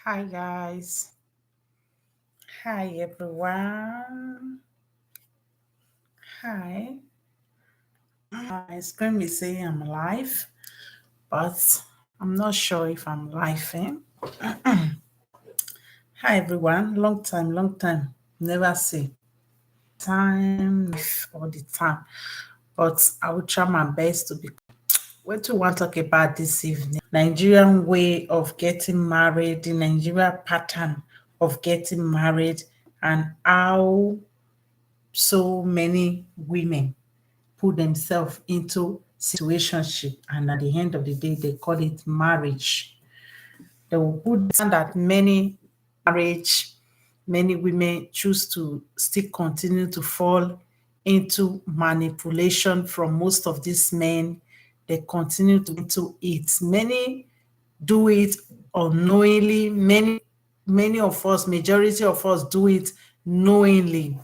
Hi guys. Hi everyone. Hi. My screen is saying I'm live, but I'm not sure if I'm live. Hi everyone. Long time, long time. Never see. Time live all the time. But I will try my best to be. What do you want to talk about this evening? Nigerian way of getting married, the Nigeria pattern of getting married, and how so many women put themselves into situationship, and at the end of the day they call it marriage. They will put down that marriage many women choose to still continue to fall into manipulation from most of these men. They continue to into it. Many do it unknowingly. Many of us, majority of us do it knowingly,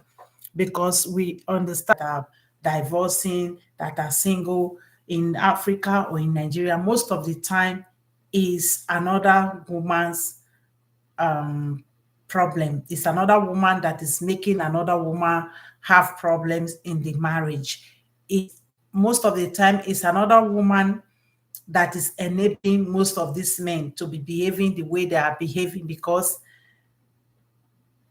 because we understand that divorcing, that are single in Africa or in Nigeria, most of the time is another woman's problem. It's another woman that is making another woman have problems in the marriage. It most of the time is another woman that is enabling most of these men to be behaving the way they are behaving, because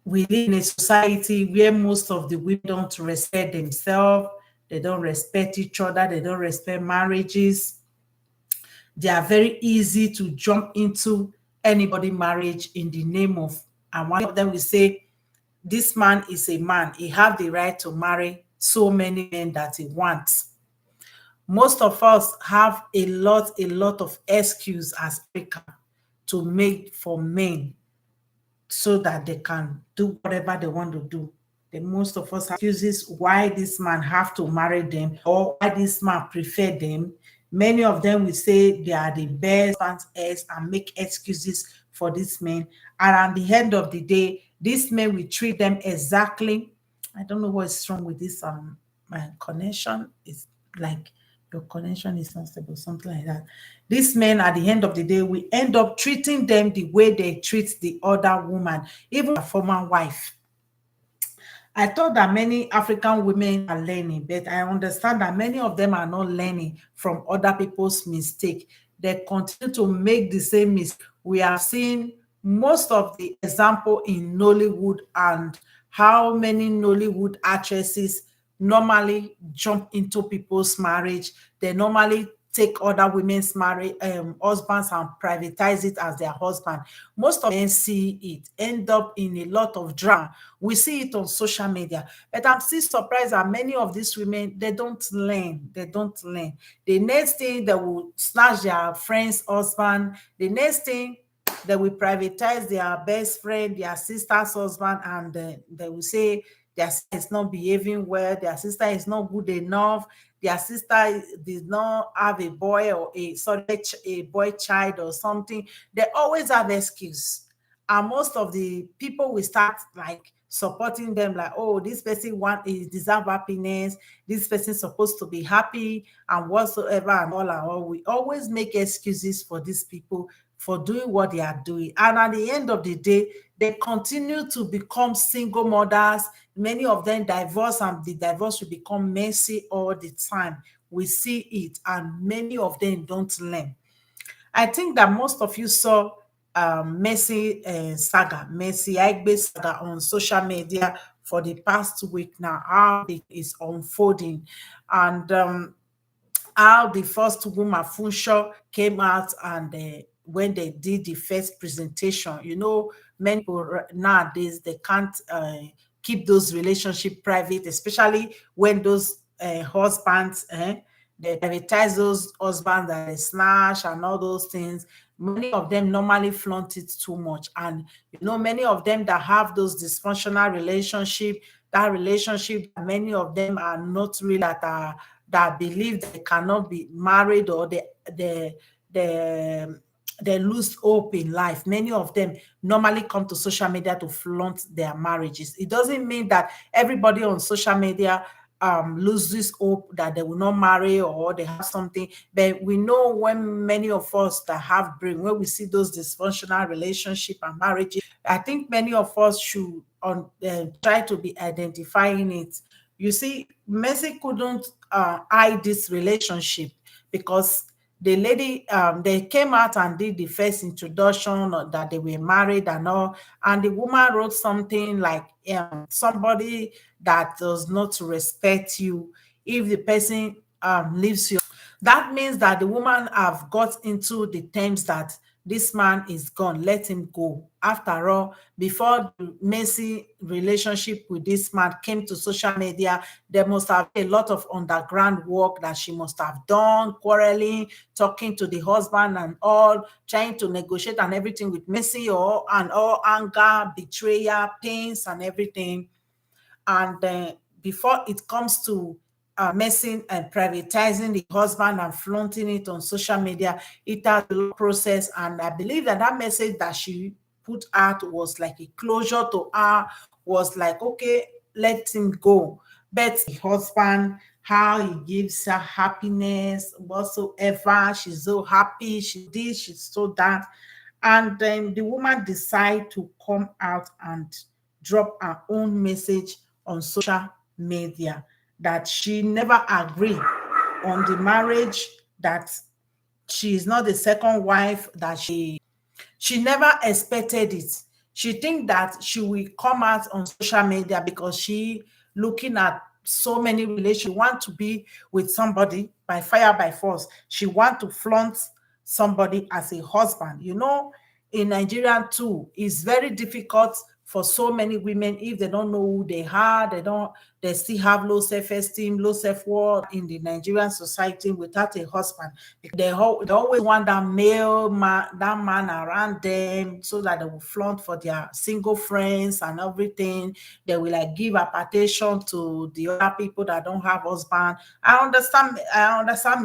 we live in a society where most of the women don't respect themselves, they don't respect each other, they don't respect marriages. They are very easy to jump into anybody marriage in the name of, and one of them will say, this man is a man, he have the right to marry so many men that he wants. Most of us have a lot of excuse as Africa to make for men so that they can do whatever they want to do. The most of us have excuses why this man have to marry them or why this man prefer them. Many of them will say they are the best fans and make excuses for these men. And at the end of the day, these men will treat them exactly. I don't know what's wrong with this. My connection is like your connection is not stable, something like that. These men, at the end of the day, we end up treating them the way they treat the other woman, even a former wife. I thought that many African women are learning, but I understand that many of them are not learning from other people's mistake. They continue to make the same mistake. We have seen most of the example in Nollywood, and how many Nollywood actresses normally jump into people's marriage. They normally take other women's marriage husbands and privatize it as their husband. Most of them see it, end up in a lot of drama. We see it on social media. But I'm still surprised that many of these women, they don't learn. They don't learn. The next thing, they will snatch their friend's husband. The next thing, they will privatize their best friend, their sister's husband, and they will say their sister is not behaving well, their sister is not good enough, their sister did not have a boy or a boy child or something. They always have excuse, and most of the people will start like supporting them, like, oh, this person want is deserve happiness, this person supposed to be happy and whatsoever, and all. We always make excuses for these people for doing what they are doing, and at the end of the day they continue to become single mothers. Many of them divorce, and the divorce will become messy all the time. We see it, and many of them don't learn. I think that most of you saw Messi aigbe saga on social media for the past week now, how it is unfolding, and how the first woman Funsho came out, and when they did the first presentation, many people nowadays they can't keep those relationship private, especially when those husbands they advertise those husbands that they snatch and all those things. Many of them normally flaunt it too much, and many of them that have those dysfunctional relationship, that relationship, many of them are not really that believe they cannot be married, or they they lose hope in life. Many of them normally come to social media to flaunt their marriages. It doesn't mean that everybody on social media loses hope that they will not marry or they have something. But we know when many of us that have brain, when we see those dysfunctional relationship and marriages, I think many of us should try to be identifying it. You see, Messi couldn't hide this relationship because the lady, they came out and did the first introduction that they were married and all, and the woman wrote something like, somebody that does not respect you, if the person leaves you, that means that the woman have got into the terms that this man is gone, let him go. After all, before the messy relationship with this man came to social media, there must have been a lot of underground work that she must have done, quarreling, talking to the husband and all, trying to negotiate and everything with Messi, or and all anger, betrayal, pains, and everything. And before it comes to messing and privatizing the husband and flaunting it on social media, it has a long process. And I believe that that message that she put out was like a closure to her, was like, okay, let him go. But the husband, how he gives her happiness whatsoever, she's so happy, she this, she's so that. And then the woman decide to come out and drop her own message on social media that she never agreed on the marriage, that she is not the second wife, that she never expected it. She think that she will come out on social media because she looking at so many relations. She want to be with somebody by fire by force. She want to flaunt somebody as a husband. You know, in Nigeria too, it's very difficult for so many women if they don't know who they are, they still have low self-esteem, low self-worth in the Nigerian society without a husband. They always want that male man, that man around them, so that they will flaunt for their single friends and everything. They will like give appreciation to the other people that don't have husband. I understand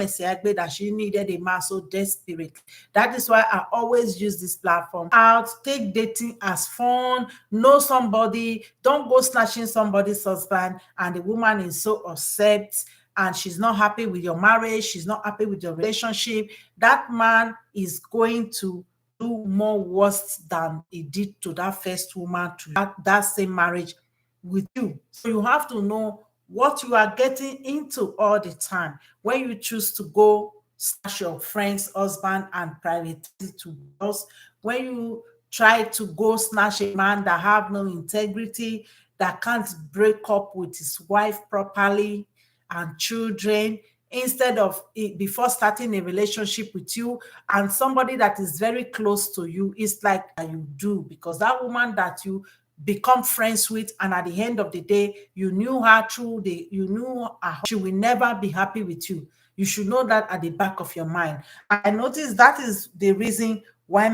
Messi Aigbe that she needed a man so desperate. That is why I always use this platform out, take dating as fun, know somebody, don't go snatching somebody's husband, and the woman is so upset and she's not happy with your marriage, she's not happy with your relationship. That man is going to do more worse than he did to that first woman, to that same marriage with you. So you have to know what you are getting into all the time. When you choose to go snatch your friend's husband and private it to girls, when you try to go snatch a man that have no integrity, that can't break up with his wife properly and children, instead of before starting a relationship with you, and somebody that is very close to you, it's like that you do, because that woman that you become friends with, and at the end of the day you knew her through the you knew her, she will never be happy with you. You should know that at the back of your mind. I noticed that is the reason why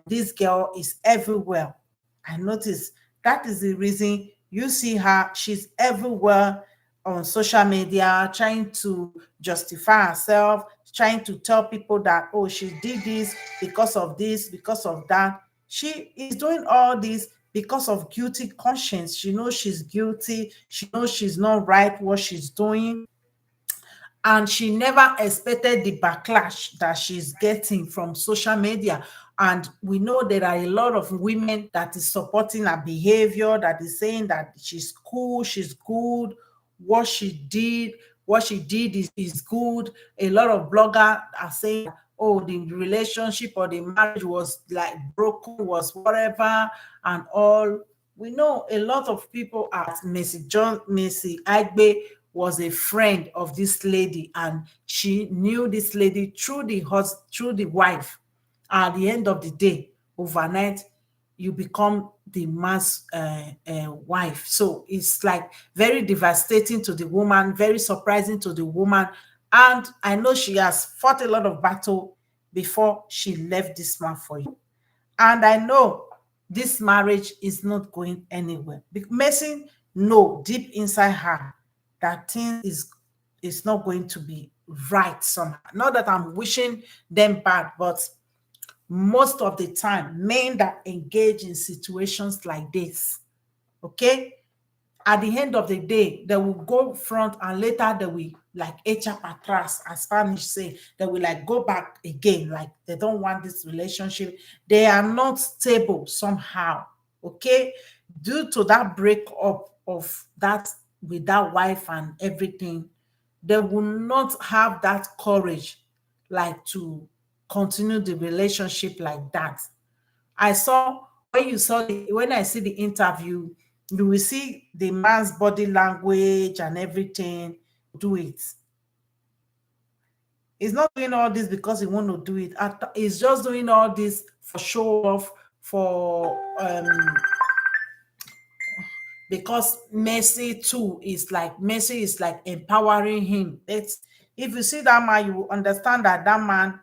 this girl is everywhere. I noticed that is the reason you see her. She's everywhere on social media, trying to justify herself, trying to tell people that, oh, she did this, because of that. She is doing all this because of guilty conscience. She knows she's guilty. She knows she's not right what she's doing, and she never expected the backlash that she's getting from social media. And we know there are a lot of women that is supporting her behavior, that is saying that she's cool, she's good, what she did is good. A lot of bloggers are saying, oh, the relationship or the marriage was like broken, was whatever, and all. We know a lot of people at Messi Aigbe was a friend of this lady, and she knew this lady through through the wife. At the end of the day, overnight, you become the man's wife. So it's like very devastating to the woman, very surprising to the woman. And I know she has fought a lot of battle before she left this man for you. And I know this marriage is not going anywhere. Mercy know deep inside her that things is not going to be right somehow. Not that I'm wishing them bad, but most of the time, men that engage in situations like this, okay, At the end of the day, they will go front and later they will like echa patras, as Spanish say, they will like go back again, like they don't want this relationship. They are not stable somehow. Okay, due to that breakup of that with that wife and everything, they will not have that courage like to continue the relationship like that. I saw when I see the interview, you will see the man's body language and everything. Do it. He's not doing all this because he want to do it. He's just doing all this for show off, for because Messi is like empowering him. It's If you see that man, you will understand that that man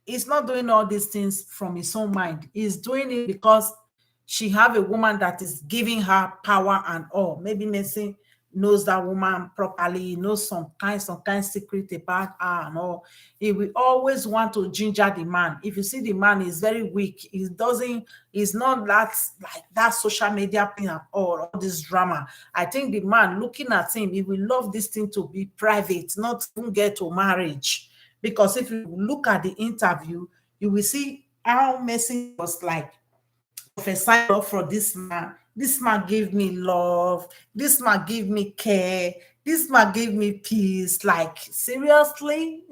is not doing all these things from his own mind. He's doing it because she have a woman that is giving her power and all. Maybe Messi knows that woman properly, knows some kind secret about her and all. He will always want to ginger the man. If you see the man is very weak, he's not that like that social media thing at all this drama. I think the man looking at him, he will love this thing to be private, not even get to marriage. Because if you look at the interview, you will see how Messi was like prophesy love for this man. This man gave me love. This man gave me care. This man gave me peace. Like, seriously?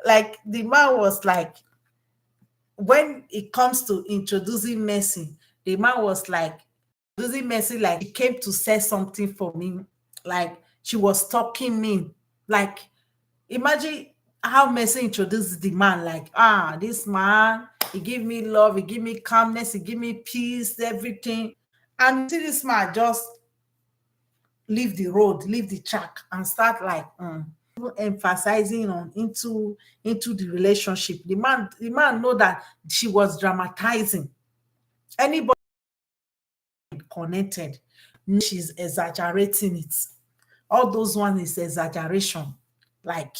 Like, the man was like, when it comes to introducing Messi, the man was like, introducing Messi, like, he came to say something for me. Like, she was talking me. Like, imagine how Messi introduced the man, like, this man, he give me love, he give me calmness, he give me peace, everything. And see this man just leave the road, leave the track, and start like emphasizing on into the relationship. The man know that she was dramatizing. Anybody connected, she's exaggerating it. All those one is exaggeration. Like,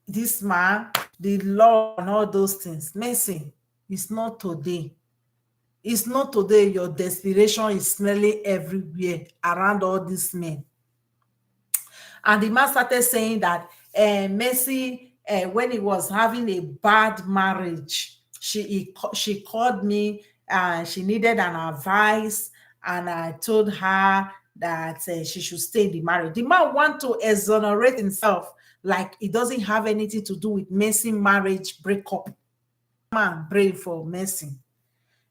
this man, the law and all those things. Mercy, it's not today. It's not today. Your desperation is smelling everywhere around all these men. And the man started saying that Messi, when he was having a bad marriage, she called me and she needed an advice, and I told her that she should stay in the marriage. The man want to exonerate himself, like it doesn't have anything to do with Messi marriage breakup. Man, pray for Messi.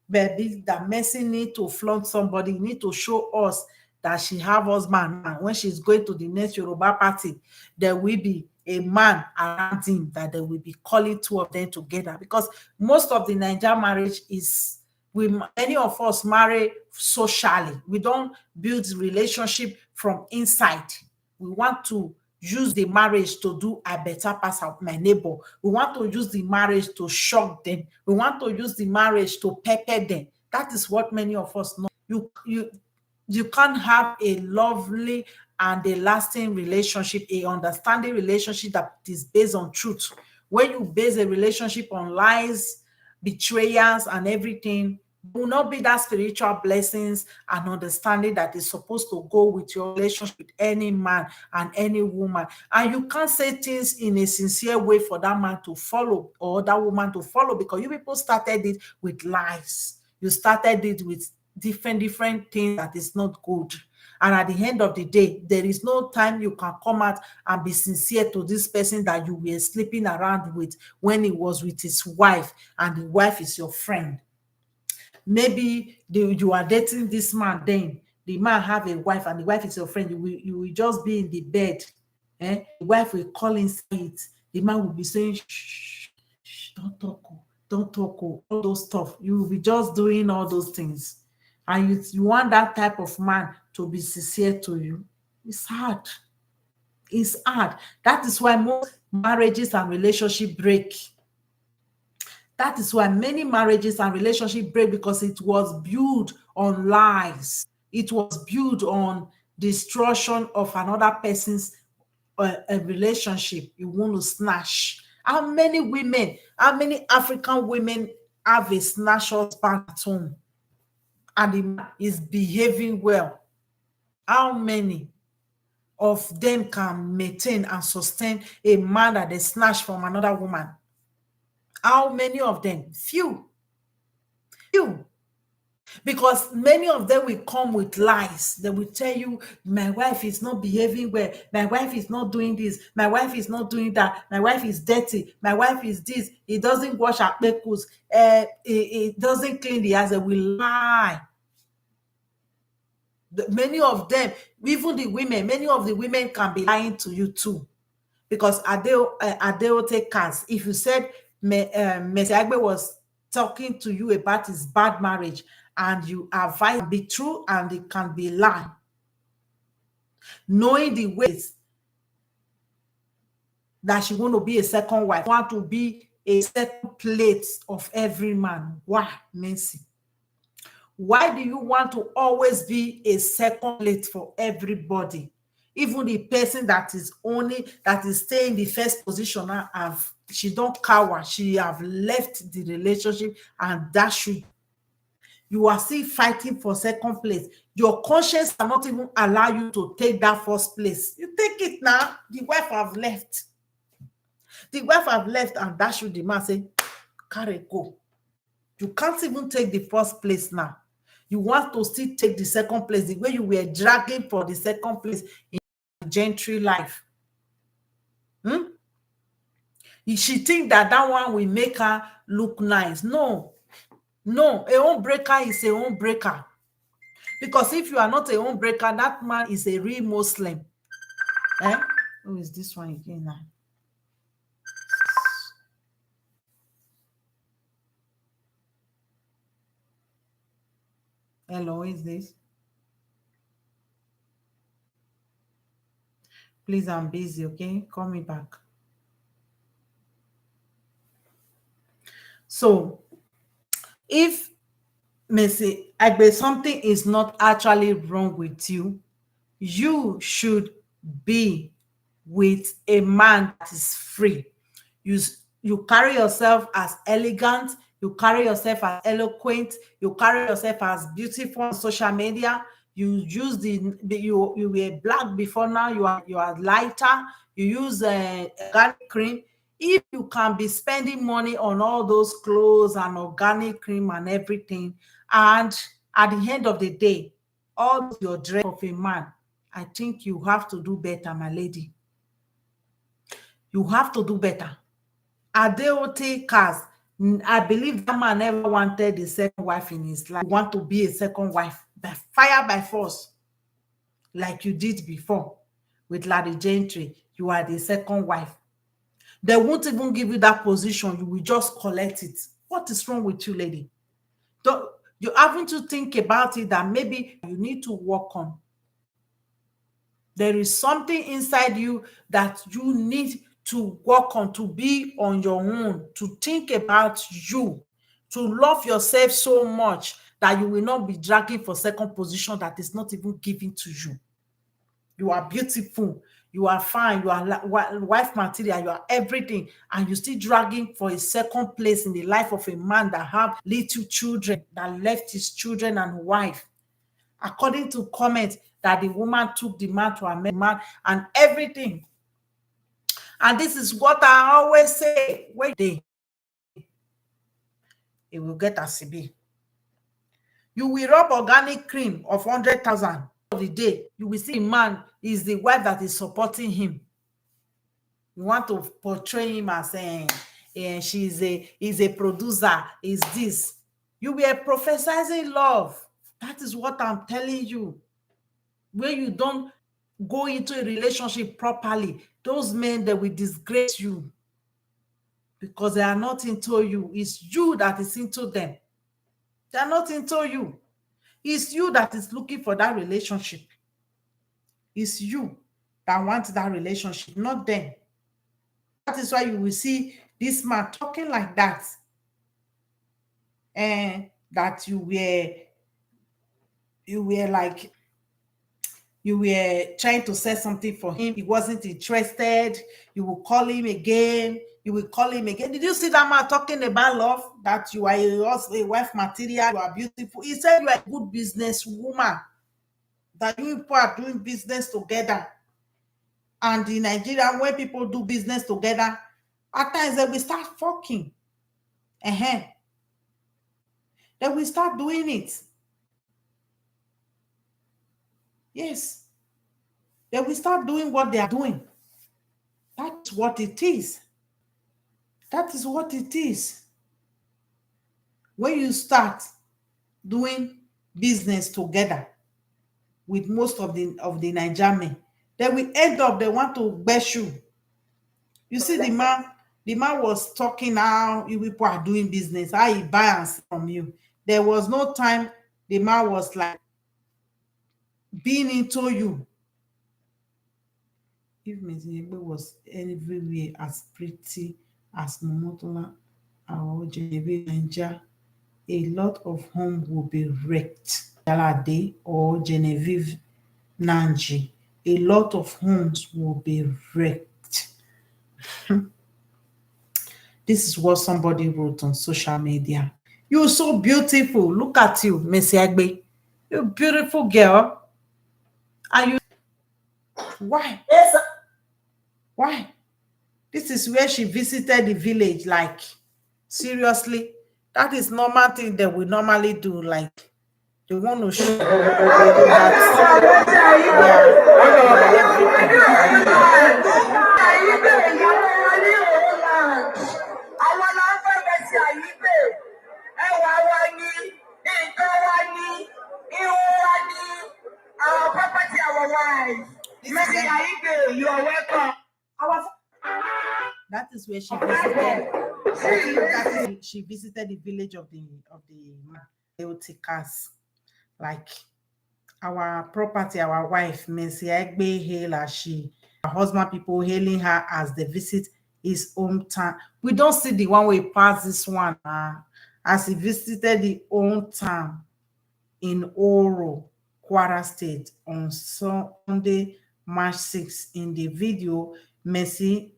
Baby, that Messi need to flaunt somebody, need to show us that she have husband. And when she's going to the next Yoruba party, there will be a man around him that they will be calling two of them together. Because most of the Nigerian marriage is, many of us marry socially. We don't build relationship from inside. We want to use the marriage to do a better pass out my neighbor. We want to use the marriage to shock them. We want to use the marriage to pepper them. That is what many of us know. You can't have a lovely and a lasting relationship, a understanding relationship that is based on truth. When you base a relationship on lies, betrayals, and everything, will not be that spiritual blessings and understanding that is supposed to go with your relationship with any man and any woman. And you can't say things in a sincere way for that man to follow or that woman to follow, because you people started it with lies. You started it with different things that is not good. And at the end of the day, there is no time you can come out and be sincere to this person that you were sleeping around with when he was with his wife, and the wife is your friend. Maybe you are dating this man, then the man have a wife and the wife is your friend. You will just be in the bed. The wife will call inside. The man will be saying, shh, shh, don't talk, don't talk, all those stuff. You will be just doing all those things. And you want that type of man to be sincere to you. It's hard. It's hard. That is why most marriages and relationships break. That is why many marriages and relationships break, because it was built on lies. It was built on destruction of another person's a relationship you want to snatch. How many African women have a snatch husband at home and the man is behaving well? How many of them can maintain and sustain a man that they snatch from another woman? How many of them? Few. Few. Because many of them will come with lies. They will tell you, my wife is not behaving well, my wife is not doing this, my wife is not doing that, my wife is dirty, my wife is this, he doesn't wash her kpekus, he doesn't clean the house. They will lie. Many of them, even the women, many of the women can be lying to you too. Because Adeote cast, if you said Messi Aigbe was talking to you about his bad marriage and you advise be true and it can be lie, knowing the ways that she want to be a second wife, want to be a second plate of every man. Why, Nancy? Why do you want to always be a second plate for everybody? Even the person that is staying in the first position now, she don't cower, she have left the relationship, and that should, you are still fighting for second place. Your conscience cannot even allow you to take that first place. You take it now. The wife have left. The wife have left, and that should the man say, carry go. You can't even take the first place now. You want to still take the second place, the way you were dragging for the second place in gentry life. She think that one will make her look nice. No, a home breaker is a home breaker. Because if you are not a home breaker, that man is a real Muslim. Who is this one again now? Hello, who is this? Please, I'm busy, okay? Call me back. So, if Messi Aigbe, something is not actually wrong with you, you should be with a man that is free. You carry yourself as elegant, you carry yourself as eloquent, you carry yourself as beautiful on social media. You use you were black before, now you are lighter. You use organic cream. If you can be spending money on all those clothes and organic cream and everything, and at the end of the day, all your dress of a man, I think you have to do better, my lady. You have to do better. Adeote cast, I believe that man never wanted a second wife in his life. You want to be a second wife by fire, by force, like you did before with Larry Gentry. You are the second wife. They won't even give you that position. You will just collect it. What is wrong with you, lady? You're having to think about it, that maybe you need to work on. There is something inside you that you need to work on, to be on your own, to think about you, to love yourself so much that you will not be dragging for second position that is not even given to you. You are beautiful, you are fine, you are wife material, you are everything, and you still dragging for a second place in the life of a man that have little children, that left his children and wife. According to comments, that the woman took the man to a man and everything. And this is what I always say, wait, it will get a CB. You will rub organic cream of 100,000 of the day. You will see the man is the wife that is supporting him. You want to portray him as he's a producer, is this. You were prophesizing love. That is what I'm telling you. Where you don't go into a relationship properly, those men, they will disgrace you because they are not into you. It's you that is into them. They are not into you. It's you that is looking for that relationship. It's you that wants that relationship, not them. That is why you will see this man talking like that. And that you were like, you were trying to say something for him, he wasn't interested, you will call him again, you will call him again. Did you see that man talking about love, that you are a wife material, you are beautiful? He said you are a good business woman. that you people are doing business together. And in Nigeria, when people do business together, at times they will start fucking. Uh-huh. They will start doing it. Yes. They will start doing what they are doing. That's what it is. That is what it is. When you start doing business together with most of the Nigerian men, they will end up, they want to bash you. You see, the man was talking how you people are doing business, how he buys from you. There was no time the man was like being into you. If Ms. Aigbe was everywhere as pretty as Momotola or Genevieve Ninja, a lot of homes will be wrecked. Dalade or Genevieve Nanji, a lot of homes will be wrecked. This is what somebody wrote on social media. You're so beautiful. Look at you, Miss Aigbe. You're a beautiful girl. Are you? Why? Yes, Why? This is where she visited the village. Like, seriously, that is normal thing that we normally do. Like, they want to show that our property, our wives. Maybe Aigbe, you are welcome. that is where she visited. I think that is she visited the village of the Eotikas. Like, our property, our wife, Miss Aigbe hail as she, her husband, people hailing her as they visit his hometown. We don't see the one way past this one as he visited the hometown in Oro, Kwara State on Sunday, March 6. In the video, Mercy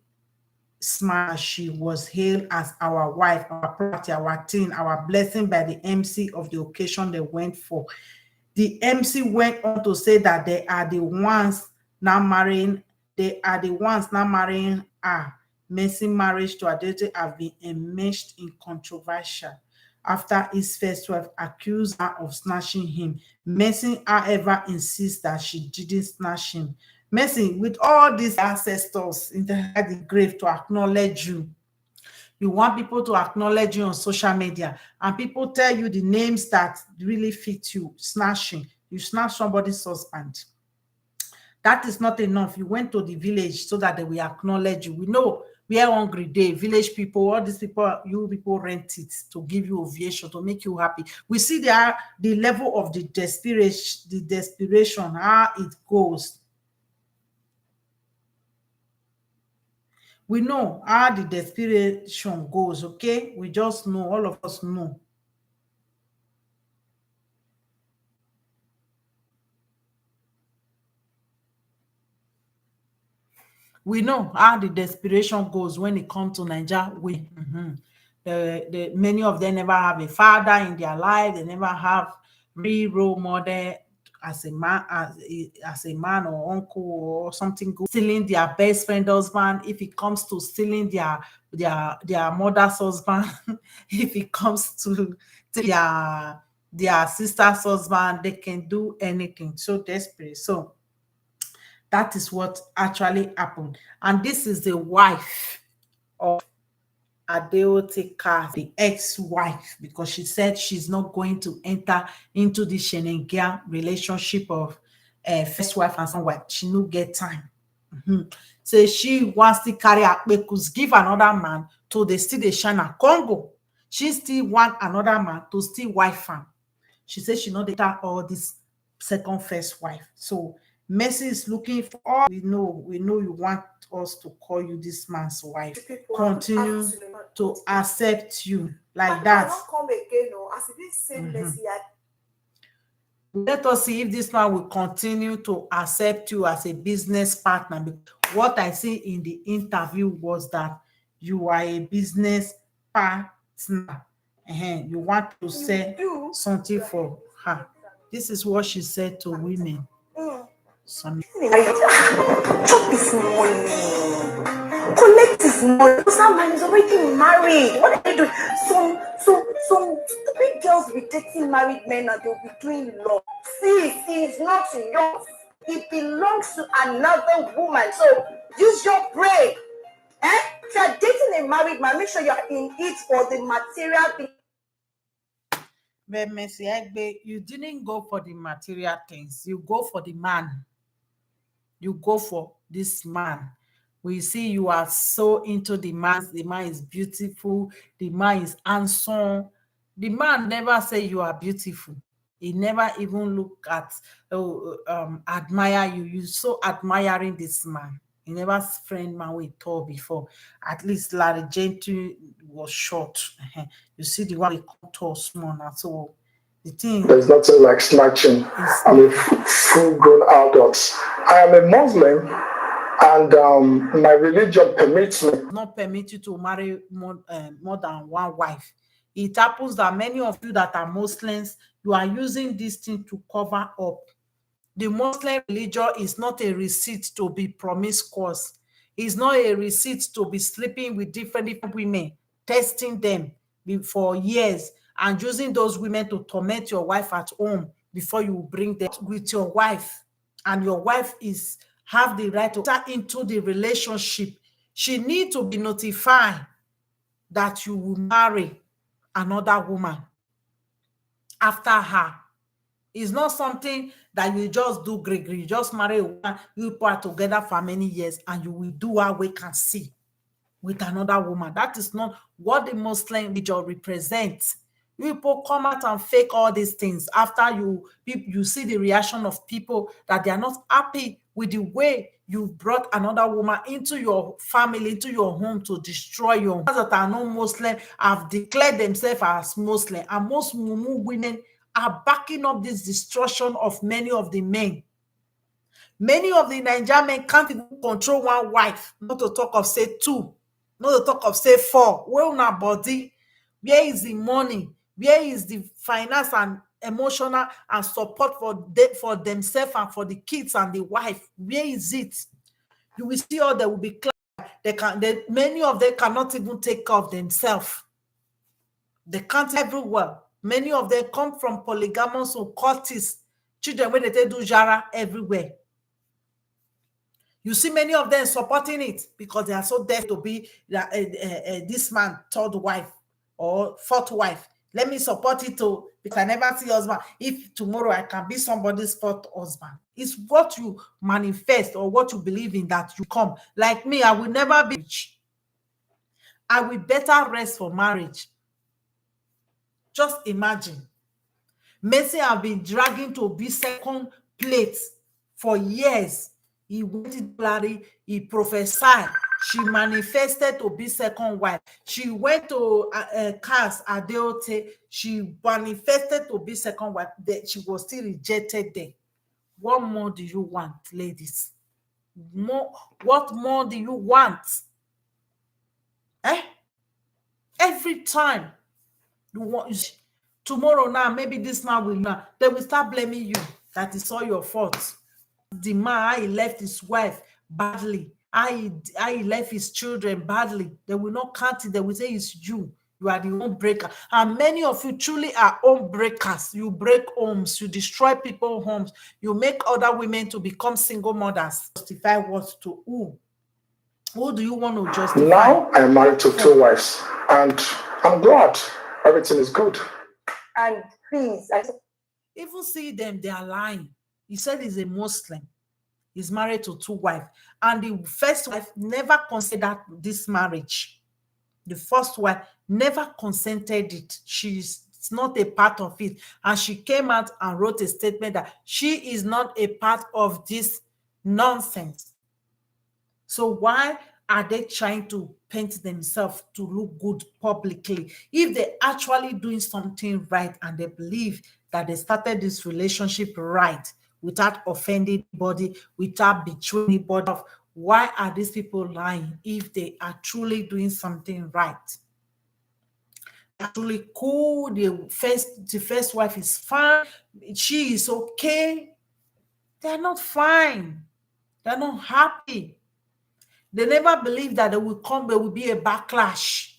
smiled. She was hailed as our wife, our property, our teen, our blessing by the MC of the occasion they went for. The MC went on to say that they are the ones now marrying her. Mercy marriage to Adete have been enmeshed in controversial after his first wife accused her of snatching him. Mercy, however, insists that she didn't snatch him. Mercy, with all these ancestors in the grave to acknowledge you, you want people to acknowledge you on social media, and people tell you the names that really fit you. Snatching, you snatch somebody's husband. That is not enough. You went to the village so that they will acknowledge you. We know we are hungry day, village people, all these people, you people rent it to give you ovation, to make you happy. We see the level of the desperation, how it goes. We know how the desperation goes, okay? We just know, all of us know. We know how the desperation goes when it comes to Nigeria. Many of them never have a father in their life. They never have real role model as a man, as a man or uncle or something good. Stealing their best friend husband. If it comes to stealing their mother's husband, if it comes to their sister's husband, they can do anything. So desperate. So that is what actually happened. And this is the wife of Adeotika, the ex-wife, because she said she's not going to enter into the shenanigans relationship of first wife and second wife. She no get time. So she wants to carry her pekus, give another man to the still the Shana Congo. She still want another man to still wife am. She said she not data all this second first wife. So Mercy is looking for all we know you want us to call you this man's wife. Continue to accept you like that. Come again, as if this same Mercy. Let us see if this man will continue to accept you as a business partner. What I see in the interview was that you are a business partner. You want to say something for her. This is what she said to women. Chop his money. Collect his money. Because that man is already married. What are you doing? Some stupid girls be dating married men and they'll be doing love. See, it's not yours. It belongs to another woman. So use your brain. If you're dating a married man, make sure you're in it for the material thing. But Messi Aigbe, you didn't go for the material things. You go for the man. You go for this man. We see you are so into the man. The man is beautiful. The man is handsome. The man never say you are beautiful. He never even look at, admire you. You so admiring this man. He never friend man with tall before. At least Larry Gentry was short. You see the one we come tall small now. So the thing There's nothing like snatching. I'm a full grown adult. I am a Muslim and my religion permits me. not permit you to marry more than one wife. It happens that many of you that are Muslims, you are using this thing to cover up. The Muslim religion is not a receipt to be promiscuous. It's not a receipt to be sleeping with different women, testing them for years, and using those women to torment your wife at home before you bring them with your wife. And your wife is have the right to enter into the relationship. She need to be notified that you will marry another woman after her. It's not something that you just do great. You just marry a woman, you people are together for many years, and you will do what we can see with another woman. That is not what the Muslim religion represents. You people come out and fake all these things after you see the reaction of people that they are not happy with the way you brought another woman into your family, into your home to destroy your home. Those that are not Muslim have declared themselves as Muslim, and most Mumu women are backing up this destruction of many of the men. Many of the Nigerian men can't even control one wife, not to talk of say two, not to talk of say four. Where una body? Where is the money? Where is the finance and emotional and support for themselves and for the kids and the wife? Where is it? You will see all they will be many of them cannot even take care of themselves. They can't everywhere. Many of them come from polygamous or cultists, children where they do jara everywhere. You see many of them supporting it because they are so deaf to be this man third wife or fourth wife. Let me support it too because I never see husband. If tomorrow I can be somebody's fourth husband, it's what you manifest or what you believe in that you come. Like me, I will never be rich. I will better rest for marriage. Just imagine. Messi have been dragging to be second place for years. He went to Larry, he prophesied. She manifested to be second wife. She went to Cass Adeote. She manifested to be second wife. She was still rejected there. What more do you want, ladies? What more do you want? Eh? Every time you want tomorrow now, maybe this man will now, they will start blaming you that it's all your fault. The man, how he left his wife badly, how he left his children badly. They will not count it. They will say it's you. You are the home breaker. And many of you truly are home breakers. You break homes. You destroy people's homes. You make other women to become single mothers. Justify what to who? Who do you want to justify? Now I am married to two wives, and I'm glad everything is good. And please, even see them, they are lying. He said he's a Muslim. He's married to two wives. And the first wife never considered this marriage. The first wife never consented it. She's not a part of it. And she came out and wrote a statement that she is not a part of this nonsense. So why are they trying to paint themselves to look good publicly if they're actually doing something right and they believe that they started this relationship right without offending anybody, without betraying anybody? Why are these people lying if they are truly doing something right? Actually cool. The first wife is fine. She is okay. They're not fine. They're not happy. They never believe that there will be a backlash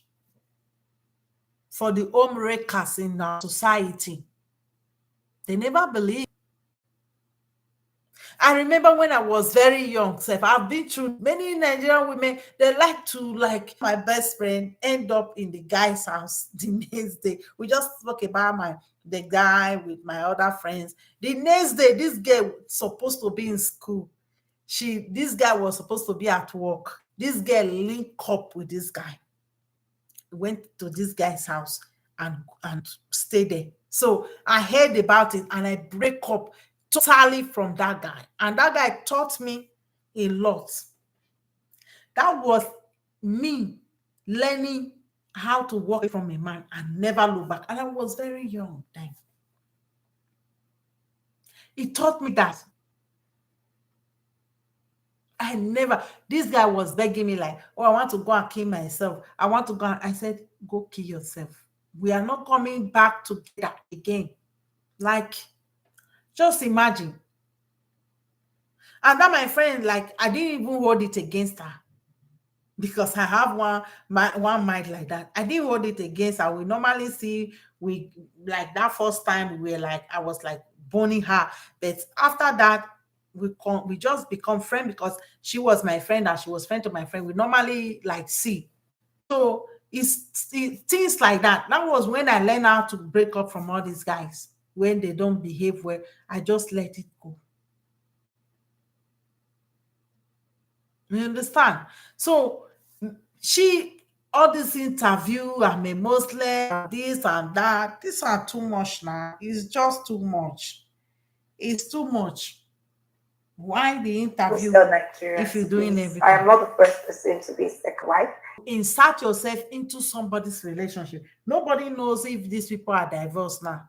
for the home wreckers in our society. They never believe. I remember when I was very young, Seth, I've been through many Nigerian women, they like to, like, my best friend end up in the guy's house the next day. We just spoke about the guy with my other friends. The next day, this girl was supposed to be in school. This guy was supposed to be at work. This girl linked up with this guy, went to this guy's house and stayed there. So I heard about it and I break up totally from that guy. And that guy taught me a lot. That was me learning how to walk away from a man and never look back. And I was very young then. He taught me that. This guy was begging me like, oh, I want to go and kill myself. I want to go. I said, go kill yourself. We are not coming back together again. Like, just imagine. And that my friend, like, I didn't even hold it against her because I have one mind like that. I didn't hold it against her. We normally see, we like that first time we were like, I was like boning her. But after that, we just become friends because she was my friend and she was friend to my friend. We normally like see. So it's things like that. That was when I learned how to break up from all these guys. When they don't behave well, I just let it go. You understand? So all this interview, I'm a Muslim, this and that, these are too much now. It's just too much. It's too much. Why the interview if you're doing please. everything? I am not the first person to be a second wife. Insert yourself into somebody's relationship. Nobody knows if these people are divorced now.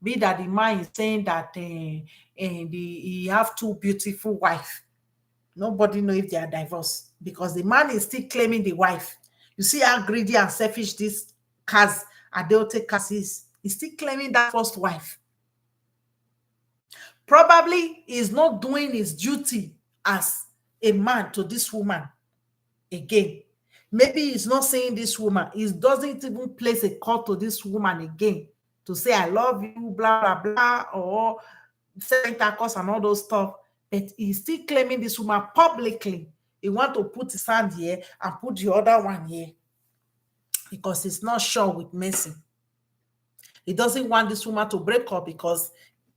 Be that the man is saying that he have two beautiful wives. Nobody know if they are divorced because the man is still claiming the wife. You see how greedy and selfish this Adeote Kaz is. He's still claiming that first wife. Probably he's not doing his duty as a man to this woman again. Maybe he's not saying this woman. He doesn't even place a call to this woman again to say, I love you, blah, blah, blah, or send intercourse and all those stuff. But he's still claiming this woman publicly. He want to put his hand here and put the other one here because he's not sure with Mercy. He doesn't want this woman to break up because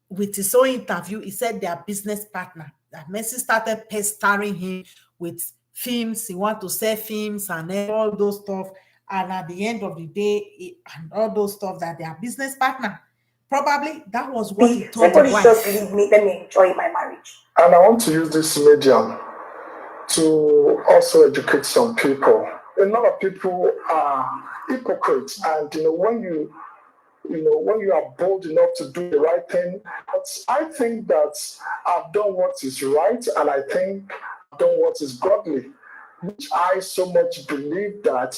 with his own interview, he said they are business partner. That Mercy started pestering him with films. He want to sell films and all those stuff. And at the end of the day, and all those stuff that they are business partner. Probably that was what he told the wife. Just leave me. Let me enjoy my marriage. And I want to use this medium to also educate some people. A lot of people are hypocrites, and when you are bold enough to do the right thing, but I think that I've done what is right, and I think I've done what is godly, which I so much believe that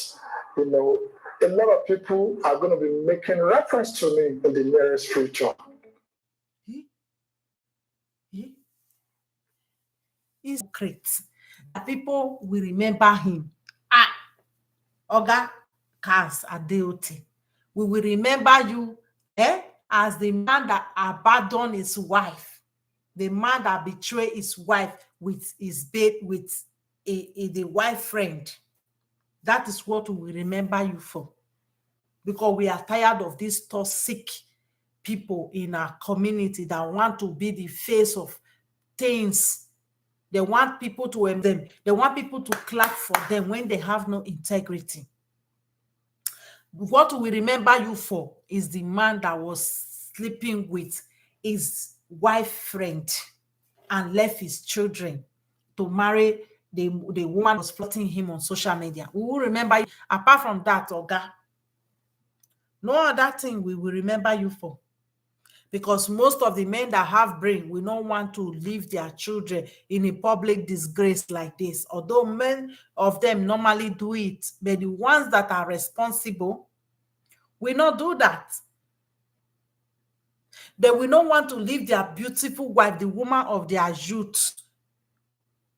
a lot of people are going to be making reference to me in the nearest future. He's great. People will remember him. Oga Kaz Adeote. We will remember you as the man that abandoned his wife, the man that betrayed his wife with his babe, with the wife friend. That is what we will remember you for. Because we are tired of these toxic people in our community that want to be the face of things. They want people to them. They want people to clap for them when they have no integrity. What we remember you for is the man that was sleeping with his wife friend and left his children to marry the woman who was flirting him on social media. We will remember you. Apart from that, Oga, no other thing we will remember you for. Because most of the men that have brain will not want to leave their children in a public disgrace like this. Although many of them normally do it, but the ones that are responsible will not do that. They will not want to leave their beautiful wife, the woman of their youth,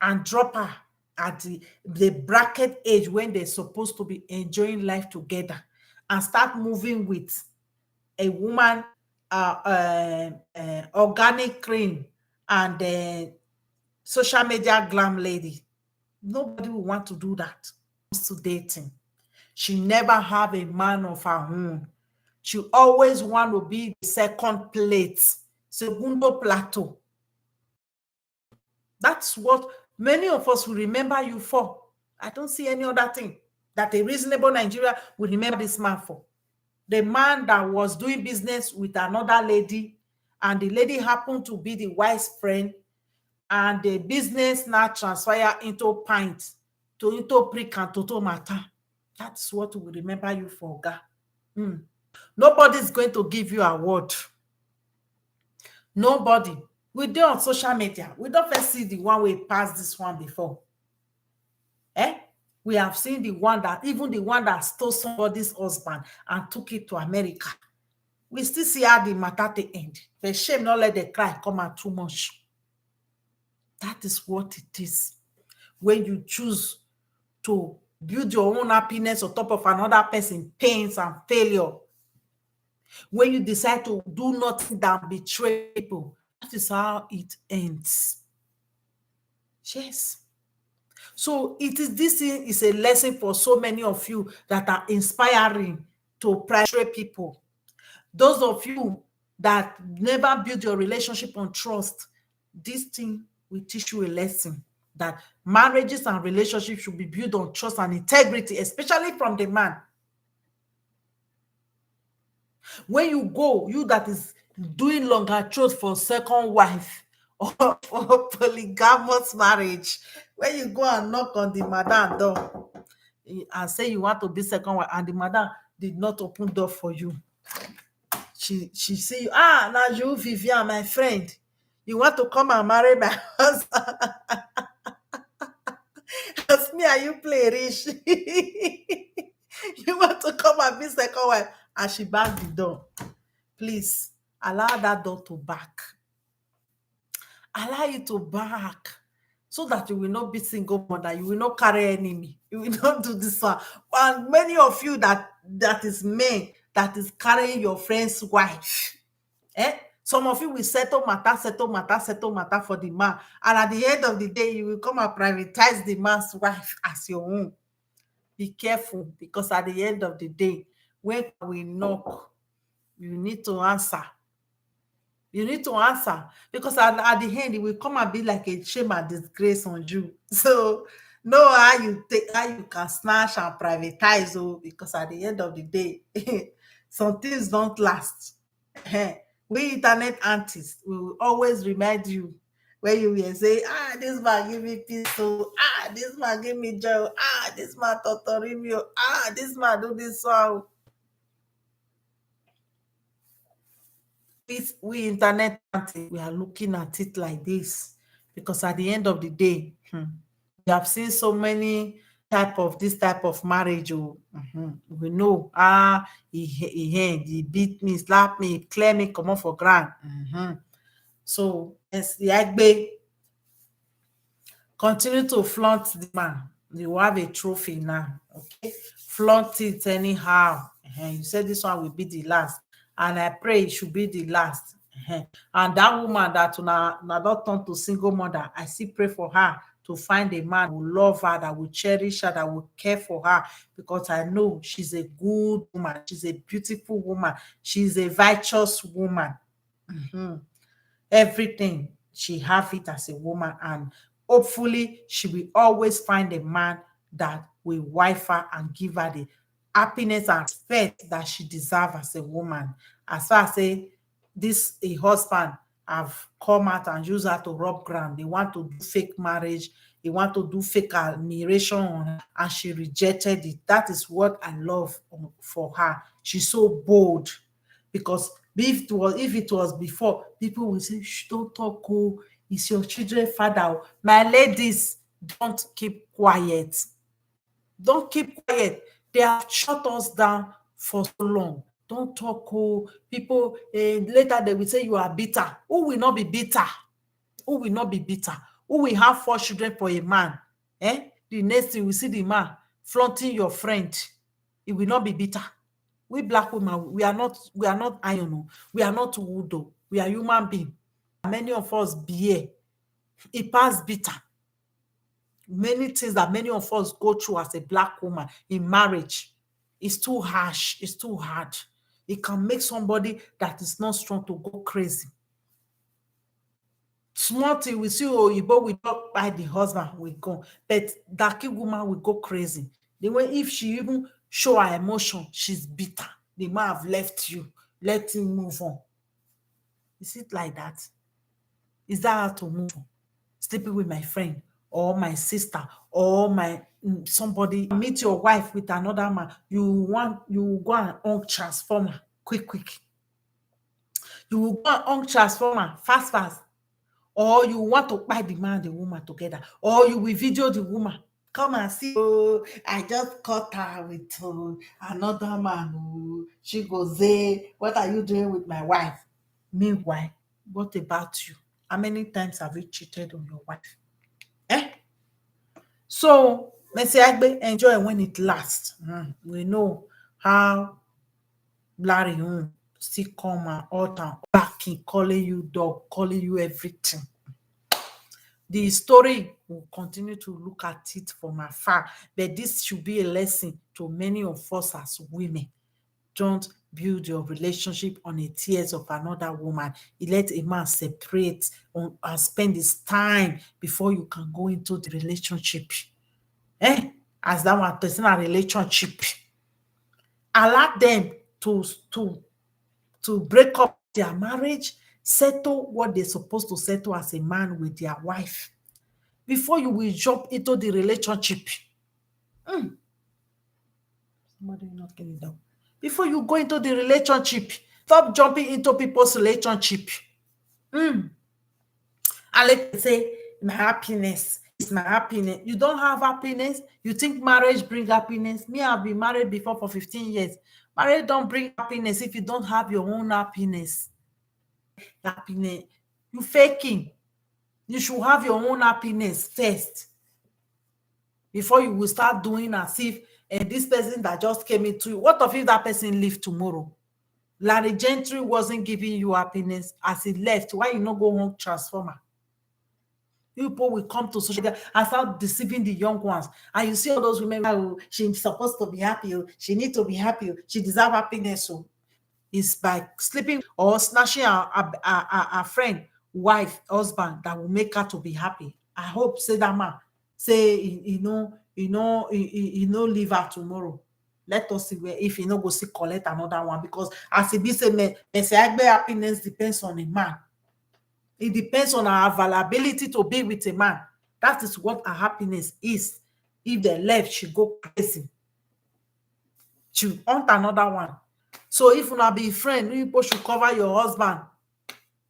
and drop her at the bracket age when they're supposed to be enjoying life together, and start moving with a woman, organic cream, and social media glam lady. Nobody will want to do that. To dating, she never have a man of her own. She always want to be the second plate, segundo plateau. That's what many of us will remember you for. I don't see any other thing that a reasonable Nigeria will remember this man for. The man that was doing business with another lady, and the lady happened to be the wife's friend, and the business now transfer into pint, to into prick and toto matter. That's what we remember you for, Oga. Nobody's going to give you award. Nobody. We do on social media. We don't first see the one we passed this one before. We have seen the one that, even the one that stole somebody's husband and took it to America. We still see how the matter to end. For shame, not let the cry come out too much. That is what it is. When you choose to build your own happiness on top of another person's pains and failure. When you decide to do nothing than betray people, that is how it ends. Yes. So this thing is a lesson for so many of you that are inspiring to betray people. Those of you that never build your relationship on trust, this thing will teach you a lesson that marriages and relationships should be built on trust and integrity, especially from the man. When you go, you that is doing longer throat for second wife or for polygamous marriage, when you go and knock on the madam door and say you want to be second wife, and the madam did not open door for you, she say, now you, Vivian, my friend, you want to come and marry my husband? As me and you play rich. You want to come and be second wife? And she banged the door. Please allow that door to back. Allow it to back, so that you will not be single mother. You will not carry enemy. You will not do this one. And many of you that is men that is carrying your friend's wife. Some of you will settle matter for the man. And at the end of the day, you will come and privatize the man's wife as your own. Be careful, because at the end of the day, when we knock, you need to answer. You need to answer, because at the end, it will come and be like a shame and disgrace on you. So know how you can snatch and privatize, because at the end of the day, some things don't last. We internet aunties will always remind you when you will say, this man give me peace, this man give me joy, this man torture me, this man do this one. We internet aunties, we are looking at it like this, because at the end of the day, we have seen so many type of marriage. We know, he beat me, slap me, clear me, come on for ground. So as the aigbe continue to flaunt the man, you have a trophy now. Okay, flaunt it anyhow. You said this one will be the last, and I pray it should be the last. And that woman that now don't turn to single mother, I still pray for her to find a man who love her, that will cherish her, that will care for her, because I know she's a good woman, she's a beautiful woman, she's a righteous woman. Everything she have it as a woman, and hopefully she will always find a man that will wife her and give her the happiness and respect that she deserves as a woman. As far as say a husband have come out and use her to rub ground, they want to do fake marriage, they want to do fake admiration on her, and she rejected it. That is what I love for her. She's so bold, because if it was before, people will say, shh, don't talk, it's your children's father. My ladies, don't keep quiet. Don't keep quiet. They have shut us down for so long. Don't talk. Oh, people later they will say you are bitter. Who will not be bitter? Who will not be bitter? Who will have 4 children for a man? The next thing we see the man flaunting your friend. He will not be bitter. We black women, we are not iron. Oh. We are not wood. Oh. We are human beings. Many of us beer. It pass bitter. Many things that many of us go through as a black woman in marriage is too harsh. It's too hard. It can make somebody that is not strong to go crazy. Small thing we see Oyibo will not buy the husband will go, but darky woman will go crazy. The way if she even show her emotion, she's bitter. The man have left you, let him move on. Is it like that? Is that how to move on? Sleeping with my friend or my sister or my somebody, meet your wife with another man, you go and on transformer quick. You will go and on transformer fast, or you want to buy the man and the woman together, or you will video the woman. Come and see, oh, I just caught her with another man. Oh. She goes, hey, what are you doing with my wife? Meanwhile, what about you? How many times have you cheated on your wife? So, Messi Agbe, enjoy when it lasts. We know how Larry still come and alter backing, calling you dog, calling you everything. The story will continue to look at it from afar, but this should be a lesson to many of us as women. Don't build your relationship on the tears of another woman. You let a man separate and spend his time before you can go into the relationship. As that one person a relationship. Allow them to to break up their marriage, settle what they're supposed to settle as a man with their wife before you will jump into the relationship. Somebody not getting down. Before you go into the relationship, stop jumping into people's relationship. And let me say, my happiness is my happiness. You don't have happiness? You think marriage bring happiness? Me, I've been married before for 15 years. Marriage don't bring happiness if you don't have your own happiness. Happiness. You faking. You should have your own happiness first before you will start doing as if this person that just came into you. What if that person leave tomorrow? Larry Gentry wasn't giving you happiness as he left. Why you not go home transformer? People will come to social media and start deceiving the young ones. And you see all those women, oh, she's supposed to be happy. Oh, she needs to be happy. Oh, she deserves happiness. So it's by sleeping or snatching a friend, wife, husband that will make her to be happy. I hope say that man say leave her tomorrow. Let us see where if go see collect another one, because as it be say me say happiness depends on a man. It depends on our availability to be with a man. That is what our happiness is. If they left, she go crazy. She want another one. So if you not be friend, you people should cover your husband.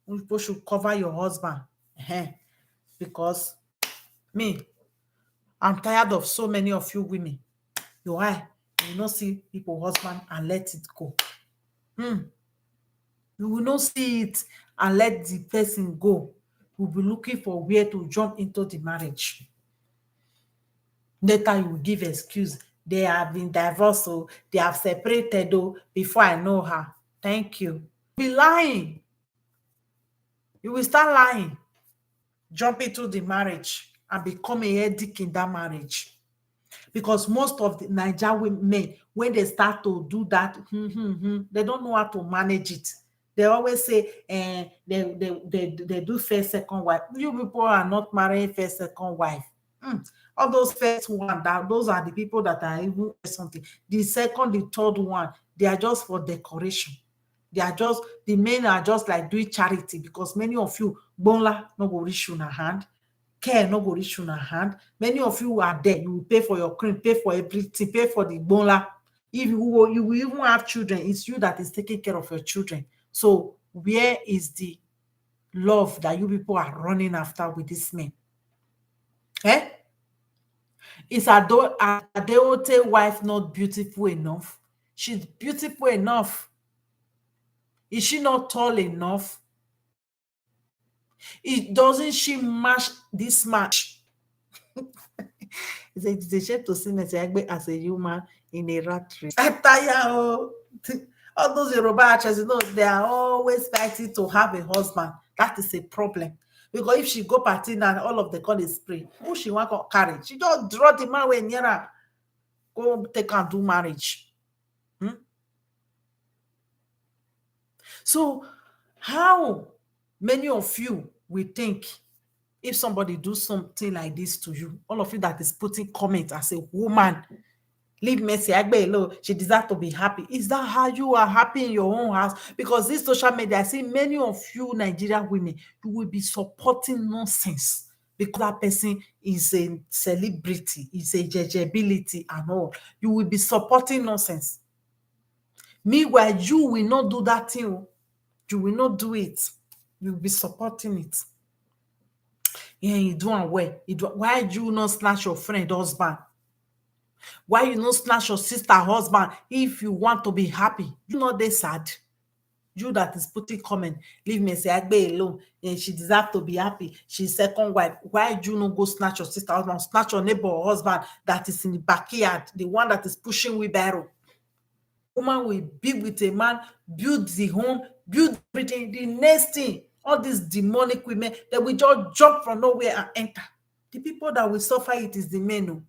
You people should cover your husband. Because me, I'm tired of so many of you women. You not see people husband and let it go. You will not see it and let the person go. You'll be looking for where to jump into the marriage. Later you will give excuse. They have been divorced, so they have separated before I know her. Thank you. Be lying. You will start lying. Jump into the marriage and become a headache in that marriage. Because most of the Nigerian men, when they start to do that, they don't know how to manage it. They always say, they do first, second wife. You people are not marrying first, second wife. All those first one, those are the people that are even something. The second, the third one, they are just for decoration. The men are just like doing charity, because many of you, bonla no go reach you in a hand. Care no go reach una hand. Many of you are there. You will pay for your cream, pay for everything, pay for the bonla. If you will even have children, it's you that is taking care of your children. So where is the love that you people are running after with this man? Is Adeote wife not beautiful enough? She's beautiful enough. Is she not tall enough? Doesn't she match this match? It's a shame to see Messiah Aigbe as a human in a rat race. I tire. Oh. All those Yoruba actors, they are always fighting to have a husband. That is a problem. Because if she go party now, all of the call is spray. Who she want to carry? She just draw the man way near her. Go take and do marriage. So, how many of you will think if somebody do something like this to you, all of you that is putting comment as a woman, leave Mercy Aigbe alone, she deserves to be happy. Is that how you are happy in your own house? Because this social media, I see many of you Nigerian women, you will be supporting nonsense because that person is a celebrity, is a judgeability and all. You will be supporting nonsense. Meanwhile, you will not do that thing. You will not do it. You will be supporting it. Yeah, you doing well. Why you not snatch your friend husband? Why you not snatch your sister husband if you want to be happy? You not they sad. You that is putting comment, leave Mercy Aigbe alone. And she deserves to be happy. She's second wife. Why you not go snatch your sister husband? Snatch your neighbor husband that is in the backyard, the one that is pushing wheelbarrow. Woman will be with a man, build the home, build everything. The next thing, all these demonic women, they will just jump from nowhere and enter. The people that will suffer it is the men. Oh.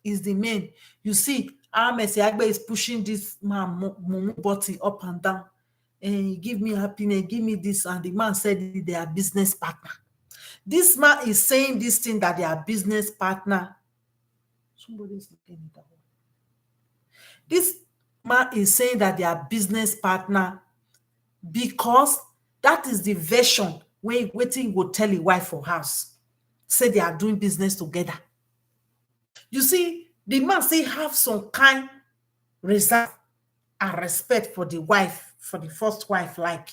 Is the men. You see, Mercy Aigbe is pushing this man mumu button up and down. And give me happiness, give me this. And the man said they are business partner. This man is saying this thing that they are business partner. Somebody's looking at that one. This man is saying that they are business partner because that is the version where waiting will tell a wife for house. Say they are doing business together. You see, the man still have some kind reserve and respect for the wife, for the first wife, like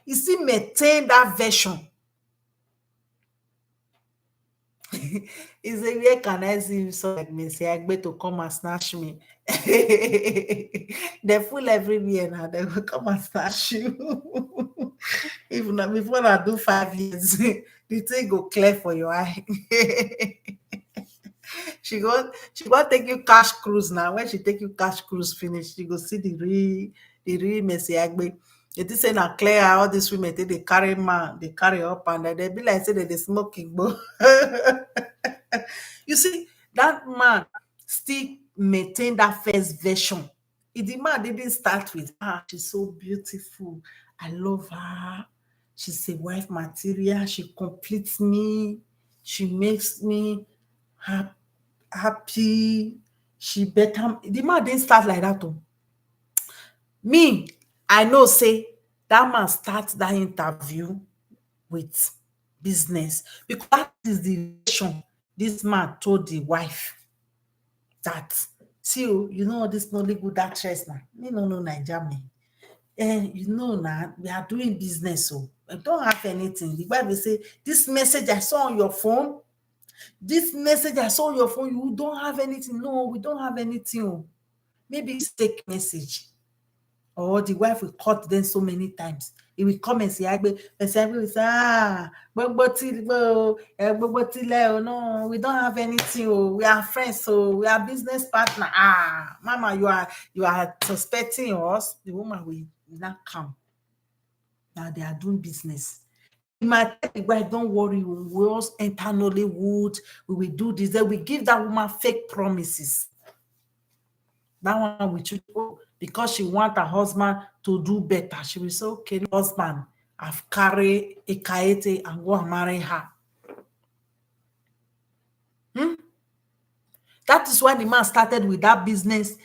he still maintain that version. He say, where can I see so like Mercy Aigbe to come and snatch me? They fool everywhere now. They will come and snatch you. If not, before I do 5 years, the thing go clear for your eye. She go take you cash cruise now. When she take you cash cruise finish, you go see the real Mercy Aigbe. It is saying now clear all these women they carry man, they carry up and they be like say that they smoking, but you see that man still maintain that first version. If the man didn't start with she's so beautiful, I love her, she's a wife material, she completes me, she makes me happy, she better. The man didn't start like that. Oh. Me, I know say that man start that interview with business because that is the version this man told the wife that, see, oh, you know this Nollywood actress now. Me no know Naija me. You know now we are doing business, so I don't have anything. The Bible say, this message I saw on your phone, this message I saw on your phone, you don't have anything. No, we don't have anything. Oh. Maybe it's fake message. Or the wife will cut them so many times. He will come and say, Mercy Aigbe will say, no, we don't have anything. Oh, we are friends, so we are business partner. Mama, you are suspecting us. The woman will not come. Now they are doing business. You might tell the wife, don't worry, we will all enter Nollywood, we will do this. Then we give that woman fake promises. That one will choose, because she want her husband to do better. She will say, okay, husband, I've carried a kaete and go and marry her. That is why the man started with that business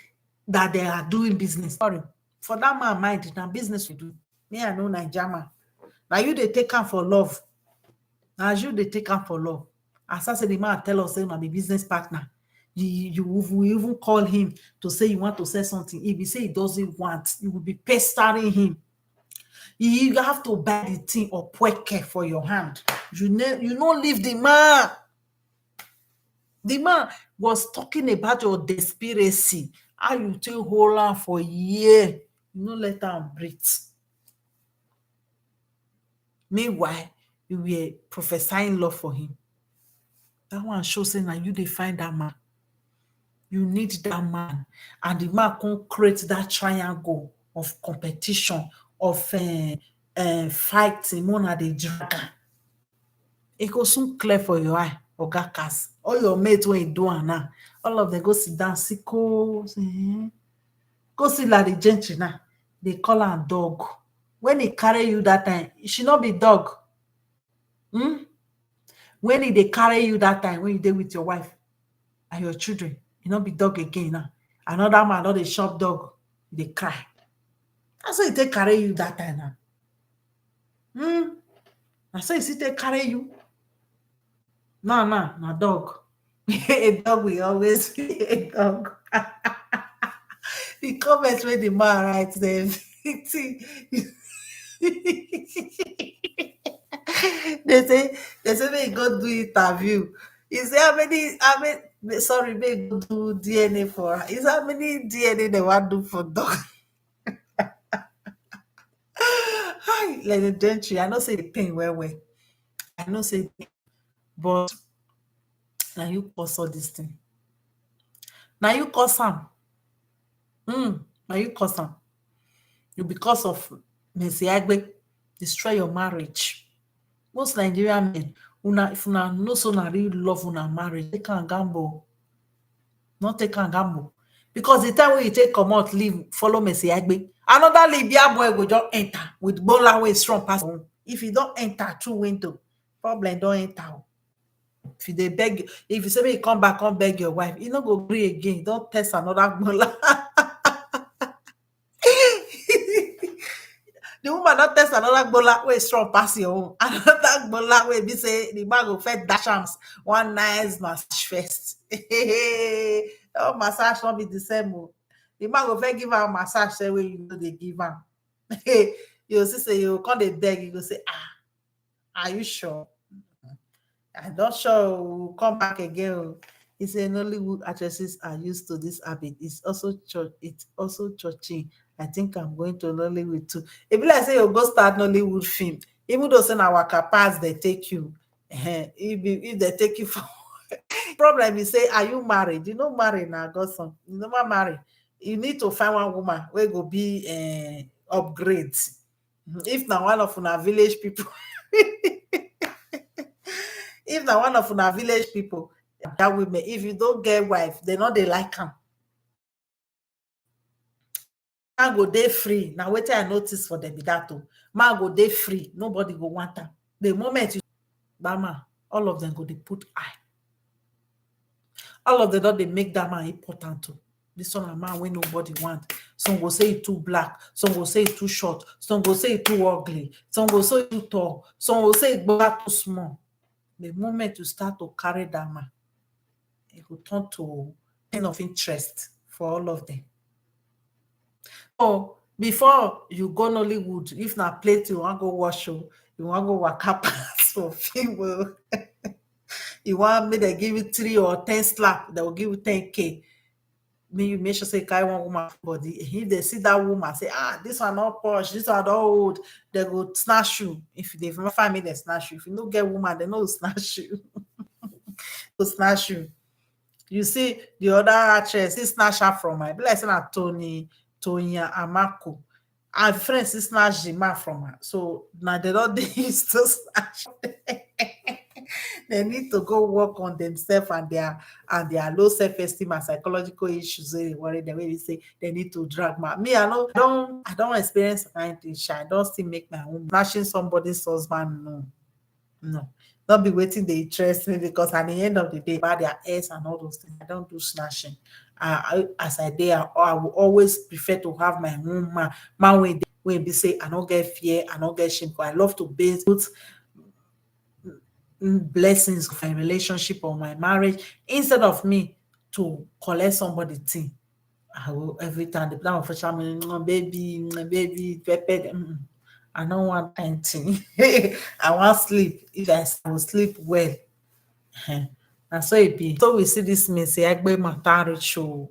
that they are doing business. Sorry. For that man mind, now business we do. Me, I know Naija. Now you they take her for love. Now you they take her for love. As I said, the man tell us, say, I'm a business partner. You will even call him to say you want to say something. If he say he doesn't want, you will be pestering him. You have to buy the thing or care for your hand. You don't leave the man. The man was talking about your desperacy. How you take hold on for a year. You don't let her breathe. Meanwhile, you were prophesying love for him. That one shows say now you dey find that man. You need that man. And the man can create that triangle of competition, of fighting, more na the dragon. It go soon clear for your eye, Oga Cass. All your mates when you do am now, all of them go sit down, see go see like the gentry now. They call her dog. When he carry you that time, it should not be dog. Hmm? When he dey carry you that time, when you dey with your wife and your children, you not be dog again now. Another man, not a shop dog, they cry. That's why he take carry you that time now. That's why he take carry you. No, dog. A dog will always be a dog. The comments when the man writes them. they say may go do interview. He say how many sorry, may go do DNA for her. Is how many DNA they want do for dog? Hi, like the gentry. I know say the pain well. I know say, but now you cause all this thing. Now you cause am. Now you cause am. You because of Messi Aigbe destroy your marriage. Most Nigerian men, if una know so na really love una marriage, take am gamble. Not take am gamble. Because the time when you take comot leave, follow Messi Aigbe, another Libya boy go just enter with bola wey strong pass own. If you don't enter through window, problem don't enter. If you dey beg, if you say make you come back, come beg your wife, you no go gree again. Don't test another bola. The woman not test another gbola wey strong pass your own. Another gbola wey be say the man go first dash am one nice massage first. Oh, massage not be the same. The man go first give am massage say wey you know they give am. You see say you come dey beg, you go say, are you sure? I'm not sure we'll come back again. He said Nollywood actresses are used to this habit. It's also churching. I think I'm going to Nollywood too. If you like say you go start Nollywood film, even though say our pass they take you, if they take you for problem, you say, are you married? You know married now, godson. You never marry. You need to find one woman where go be upgrades. If now one of our village people, if now one of our village people, that women, if you don't get wife, they know they like them. Man go dey free. Now wait till I notice for them be that too. Man go dey free. Nobody go want them. The moment you Bama, all of them go they put eye. All of them don't they make that man important too. This one a man when nobody want. Some will say it too black. Some will say it too short. Some will say it too ugly. Some will say it too tall. Some will say it too small. The moment you start to carry that man, it will turn to kind of interest for all of them. So before you go Nollywood, if not plate you want to go watch show, you want to go work up for film. You want me to give you 3 or 10 slap, they will give you 10K. Me, you make sure say carry one woman body. If they see that woman, say, this one not posh, this one not old, they go snatch you. If they find me, they snatch you. If you don't get woman, they know snatch you. They snatch you. You see the other actress, he snatch her from her. Be like saying Tonya Amako. Her friends he snatch the man from her. So now they don't used to snatch. They need to go work on themselves and their low self-esteem and psychological issues. They worry the way we say they need to drag me. I don't experience anything. I don't still make my own snatching somebody's husband. No. Not be waiting they interest me, because at the end of the day, about their ass and all those things, I don't do snatching. As I will always prefer to have my own man when be say I don't get fear, I don't get shame. I love to base blessings of my relationship or my marriage instead of me to collect somebody thing. I will every time the plan of family, baby, pepper. I don't want anything. I want sleep. If I will sleep well. And so it be. So we see this Messi Aigbe matter show.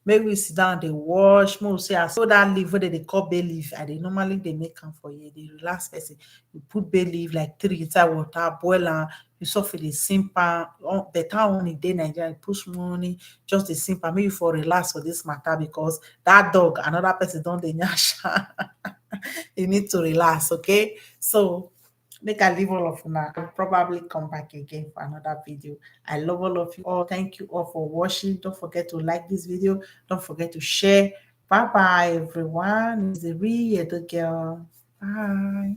Make we sit down, they wash. Make we say, I saw that leaf where they call bay leaf. I they normally they make them for you. They relax person. You put bay leaf like 3 inside water, boil and you suffer the simple. Better only day Nigeria, you put money, just the simple. Maybe for relax for this matter because that dog, another person don't they nyash. You need to relax, okay? So make I leave all of you now. I'll probably come back again for another video. I love all of you all. Thank you all for watching. Don't forget to like this video. Don't forget to share. Bye bye, everyone. It's the real girl. Bye.